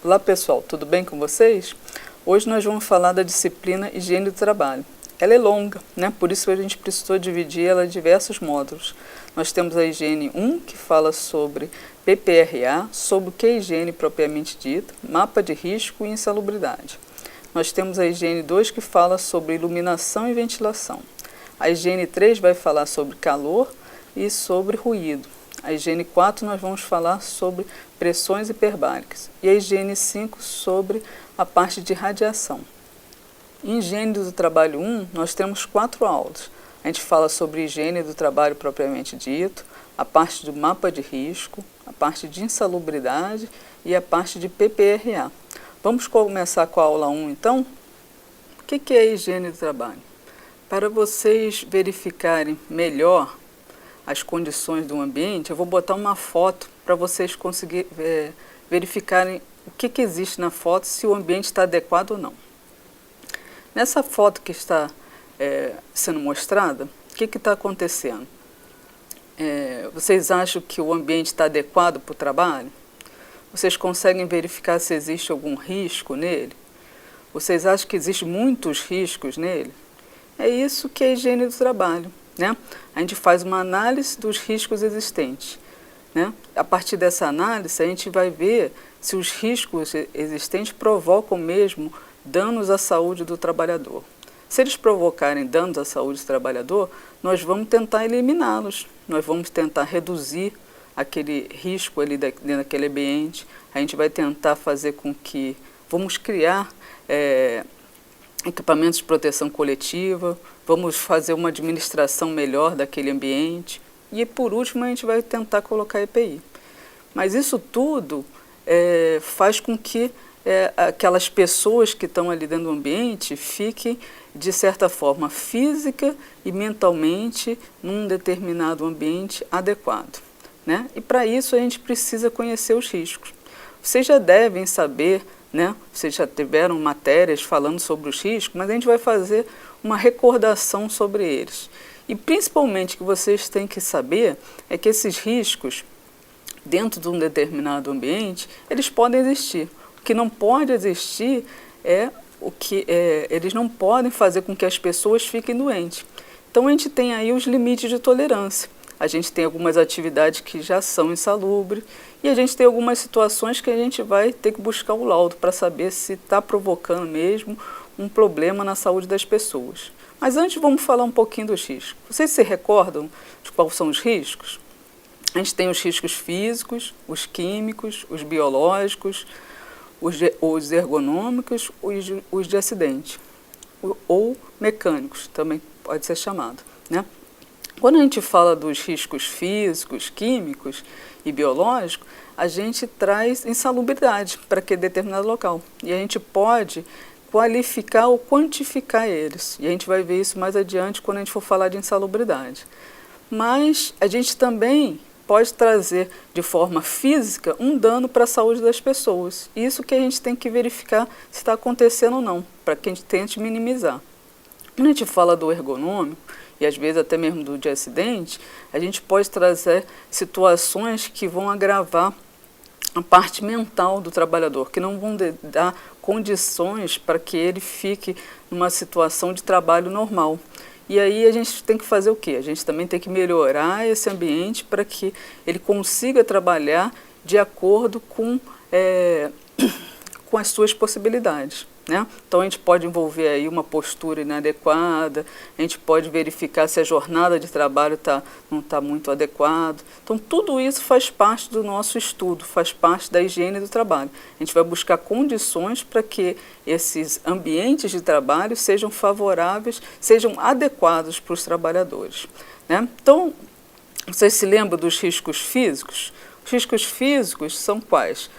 Olá pessoal, tudo bem com vocês? Hoje nós vamos falar da disciplina Higiene do Trabalho. Ela é longa, né? Por isso a gente precisou dividir ela em diversos módulos. Nós temos a Higiene 1, que fala sobre PPRA, sobre o que é higiene propriamente dita, mapa de risco e insalubridade. Nós temos a Higiene 2, que fala sobre iluminação e ventilação. A Higiene 3 vai falar sobre calor e sobre ruído. A Higiene 4 nós vamos falar sobre pressões hiperbáricas. E a Higiene 5 sobre a parte de radiação. Em Higiene do Trabalho 1, nós temos 4 aulas. A gente fala sobre higiene do trabalho propriamente dito, a parte do mapa de risco, a parte de insalubridade e a parte de PPRA. Vamos começar com a aula 1, então? O que é a higiene do trabalho? Para vocês verificarem melhor as condições do ambiente, eu vou botar uma foto para vocês conseguirem verificarem o que existe na foto, se o ambiente está adequado ou não. Nessa foto que está sendo mostrada, o que está acontecendo? Vocês acham que o ambiente está adequado para o trabalho? Vocês conseguem verificar se existe algum risco nele? Vocês acham que existem muitos riscos nele? É isso que é a higiene do trabalho, né? A gente faz uma análise dos riscos existentes, né? A partir dessa análise, a gente vai ver se os riscos existentes provocam mesmo danos à saúde do trabalhador. Se eles provocarem danos à saúde do trabalhador, nós vamos tentar eliminá-los, nós vamos tentar reduzir aquele risco ali dentro daquele ambiente, a gente vai tentar fazer com que, vamos criar equipamentos de proteção coletiva, vamos fazer uma administração melhor daquele ambiente e, por último, a gente vai tentar colocar EPI. Mas isso tudo faz com que aquelas pessoas que estão ali dentro do ambiente fiquem, de certa forma, física e mentalmente num determinado ambiente adequado, né? E para isso a gente precisa conhecer os riscos. Vocês já devem saber, né? Vocês já tiveram matérias falando sobre os riscos, mas a gente vai fazer uma recordação sobre eles. E principalmente o que vocês têm que saber é que esses riscos, dentro de um determinado ambiente, eles podem existir. O que não pode existir eles não podem fazer com que as pessoas fiquem doentes. Então a gente tem aí os limites de tolerância. A gente tem algumas atividades que já são insalubres e a gente tem algumas situações que a gente vai ter que buscar o laudo para saber se está provocando mesmo um problema na saúde das pessoas. Mas antes vamos falar um pouquinho dos riscos. Vocês se recordam de quais são os riscos? A gente tem os riscos físicos, os químicos, os biológicos, os ergonômicos, os de acidente, ou mecânicos, também pode ser chamado, né? Quando a gente fala dos riscos físicos, químicos e biológicos, a gente traz insalubridade para aquele determinado local. E a gente pode qualificar ou quantificar eles. E a gente vai ver isso mais adiante quando a gente for falar de insalubridade. Mas a gente também pode trazer de forma física um dano para a saúde das pessoas. Isso que a gente tem que verificar se está acontecendo ou não, para que a gente tente minimizar. Quando a gente fala do ergonômico, e às vezes até mesmo do de acidente, a gente pode trazer situações que vão agravar a parte mental do trabalhador, que não vão dar condições para que ele fique numa situação de trabalho normal. E aí a gente tem que fazer o quê? A gente também tem que melhorar esse ambiente para que ele consiga trabalhar de acordo com as suas possibilidades, né? Então a gente pode envolver aí uma postura inadequada, a gente pode verificar se a jornada de trabalho não está muito adequada. Então tudo isso faz parte do nosso estudo, faz parte da higiene do trabalho. A gente vai buscar condições para que esses ambientes de trabalho sejam favoráveis, sejam adequados para os trabalhadores, né? Então, vocês se lembram dos riscos físicos? Os riscos físicos são quais?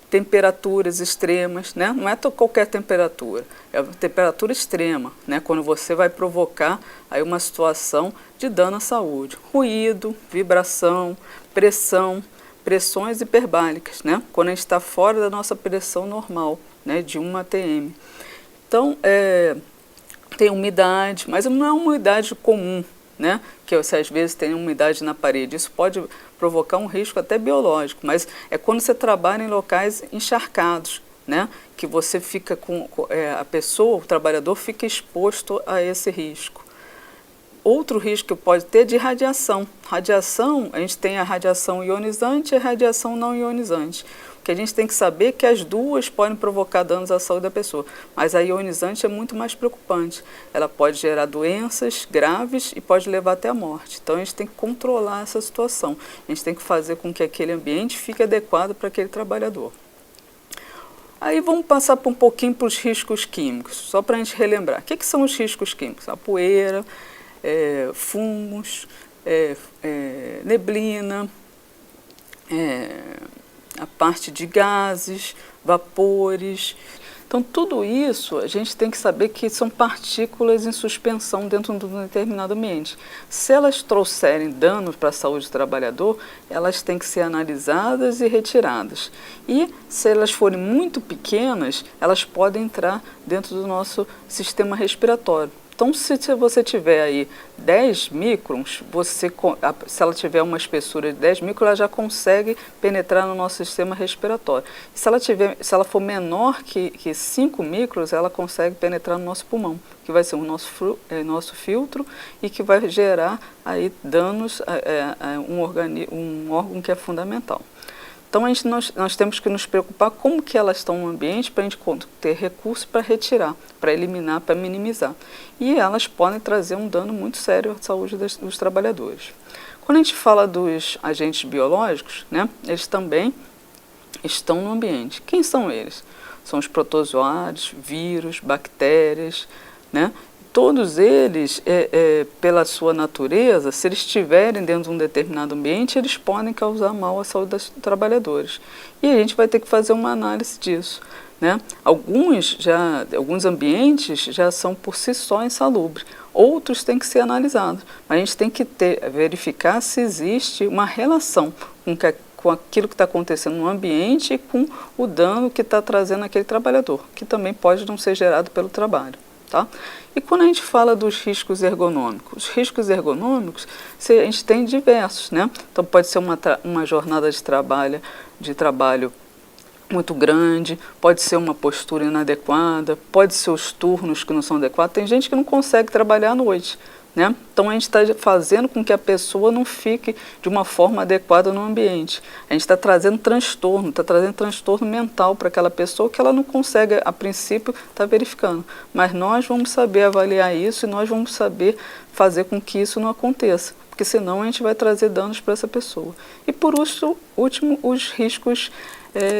Temperaturas extremas, né? Não é qualquer temperatura, é a temperatura extrema, né? Quando você vai provocar aí uma situação de dano à saúde. Ruído, vibração, pressão, pressões hiperbáricas, né? Quando a gente está fora da nossa pressão normal, né? De 1 atm. Então, tem umidade, mas não é uma umidade comum, né? Que você às vezes tem umidade na parede. Isso pode provocar um risco até biológico, mas é quando você trabalha em locais encharcados, né, que você fica a pessoa, o trabalhador fica exposto a esse risco. Outro risco que pode ter é de radiação. Radiação, a gente tem a radiação ionizante e a radiação não ionizante. O que a gente tem que saber é que as duas podem provocar danos à saúde da pessoa, mas a ionizante é muito mais preocupante. Ela pode gerar doenças graves e pode levar até a morte. Então a gente tem que controlar essa situação. A gente tem que fazer com que aquele ambiente fique adequado para aquele trabalhador. Aí vamos passar um pouquinho para os riscos químicos, só para a gente relembrar. O que são os riscos químicos? A poeira, fumos, neblina, a parte de gases, vapores. Então, tudo isso a gente tem que saber que são partículas em suspensão dentro de um determinado ambiente. Se elas trouxerem dano para a saúde do trabalhador, elas têm que ser analisadas e retiradas. E se elas forem muito pequenas, elas podem entrar dentro do nosso sistema respiratório. Então, se você tiver aí 10 microns, se ela tiver uma espessura de 10 microns, ela já consegue penetrar no nosso sistema respiratório. Se ela for menor que 5 microns, ela consegue penetrar no nosso pulmão, que vai ser o nosso filtro e que vai gerar aí danos a um órgão que é fundamental. Então, nós temos que nos preocupar como que elas estão no ambiente para a gente ter recurso para retirar, para eliminar, para minimizar. E elas podem trazer um dano muito sério à saúde dos trabalhadores. Quando a gente fala dos agentes biológicos, né, eles também estão no ambiente. Quem são eles? São os protozoários, vírus, bactérias, né? Todos eles, pela sua natureza, se eles estiverem dentro de um determinado ambiente, eles podem causar mal à saúde dos trabalhadores. E a gente vai ter que fazer uma análise disso, né? Alguns ambientes já são por si só insalubres, outros têm que ser analisados. A gente tem que verificar se existe uma relação com aquilo que está acontecendo no ambiente e com o dano que está trazendo aquele trabalhador, que também pode não ser gerado pelo trabalho. Tá? E quando a gente fala dos riscos ergonômicos, os riscos ergonômicos, a gente tem diversos, né? Então pode ser uma jornada de trabalho muito grande, pode ser uma postura inadequada, pode ser os turnos que não são adequados. Tem gente que não consegue trabalhar à noite, né? Então a gente está fazendo com que a pessoa não fique de uma forma adequada no ambiente. A gente está trazendo transtorno mental para aquela pessoa que ela não consegue, a princípio, estar verificando. Mas nós vamos saber avaliar isso e nós vamos saber fazer com que isso não aconteça, porque senão a gente vai trazer danos para essa pessoa. E por último, os riscos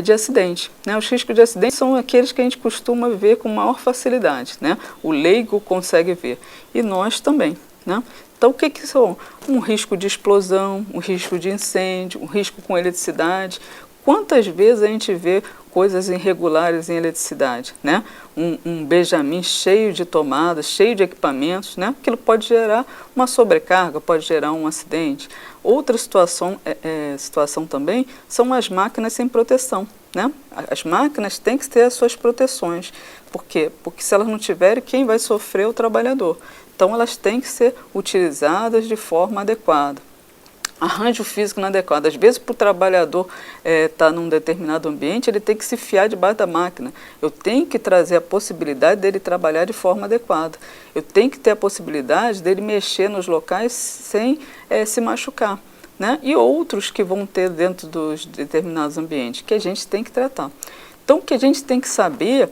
de acidente, né? Os riscos de acidente são aqueles que a gente costuma ver com maior facilidade, né? O leigo consegue ver e nós também, né? Então, o que são? Um risco de explosão, um risco de incêndio, um risco com eletricidade. Quantas vezes a gente vê coisas irregulares em eletricidade, né? Um benjamin cheio de tomadas, cheio de equipamentos, né? Aquilo pode gerar uma sobrecarga, pode gerar um acidente. Outra situação também são as máquinas sem proteção, né? As máquinas têm que ter as suas proteções. Por quê? Porque se elas não tiverem, quem vai sofrer é o trabalhador. Então, elas têm que ser utilizadas de forma adequada. Arranjo físico inadequado. Às vezes, para o trabalhador estar num determinado ambiente, ele tem que se fiar debaixo da máquina. Eu tenho que trazer a possibilidade dele trabalhar de forma adequada. Eu tenho que ter a possibilidade dele mexer nos locais sem se machucar, né? E outros que vão ter dentro dos determinados ambientes, que a gente tem que tratar. Então, o que a gente tem que saber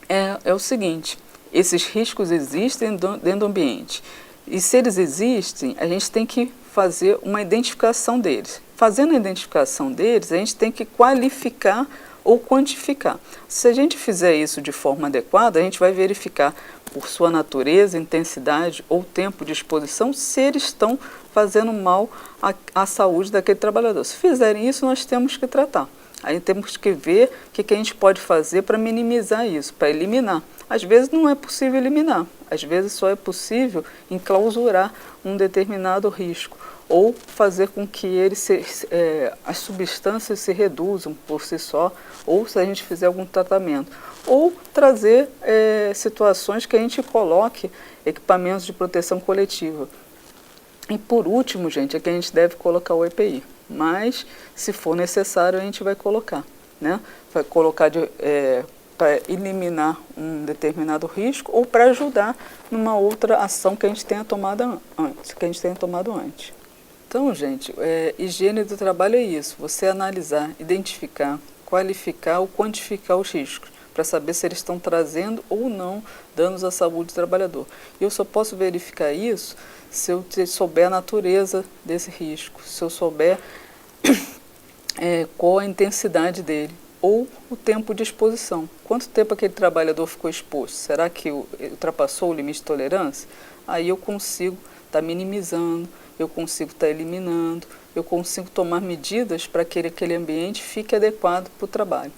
é o seguinte: esses riscos existem dentro do ambiente. E se eles existem, a gente tem que fazer uma identificação deles. Fazendo a identificação deles, a gente tem que qualificar ou quantificar. Se a gente fizer isso de forma adequada, a gente vai verificar por sua natureza, intensidade ou tempo de exposição se eles estão fazendo mal à saúde daquele trabalhador. Se fizerem isso, nós temos que tratar. Aí temos que ver o que a gente pode fazer para minimizar isso, para eliminar. Às vezes não é possível eliminar, às vezes só é possível enclausurar um determinado risco ou fazer com que as substâncias se reduzam por si só, ou se a gente fizer algum tratamento, ou trazer situações que a gente coloque equipamentos de proteção coletiva. E por último, gente, é que a gente deve colocar o EPI, mas se for necessário a gente vai colocar, né? Vai colocar para eliminar um determinado risco ou para ajudar numa outra ação que a gente tenha tomado antes. Então, gente, higiene do trabalho é isso, você analisar, identificar, qualificar ou quantificar os riscos, para saber se eles estão trazendo ou não danos à saúde do trabalhador. E eu só posso verificar isso se eu souber a natureza desse risco, se eu souber qual a intensidade dele, ou o tempo de exposição. Quanto tempo aquele trabalhador ficou exposto? Será que ultrapassou o limite de tolerância? Aí eu consigo estar minimizando, eu consigo estar eliminando, eu consigo tomar medidas para que aquele ambiente fique adequado para o trabalho.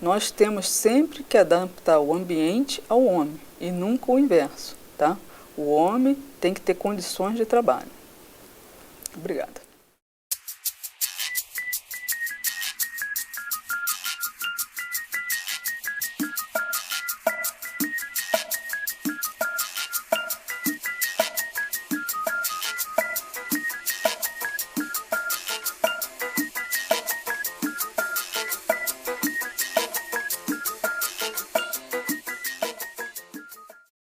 Nós temos sempre que adaptar o ambiente ao homem e nunca o inverso, tá? O homem tem que ter condições de trabalho. Obrigada.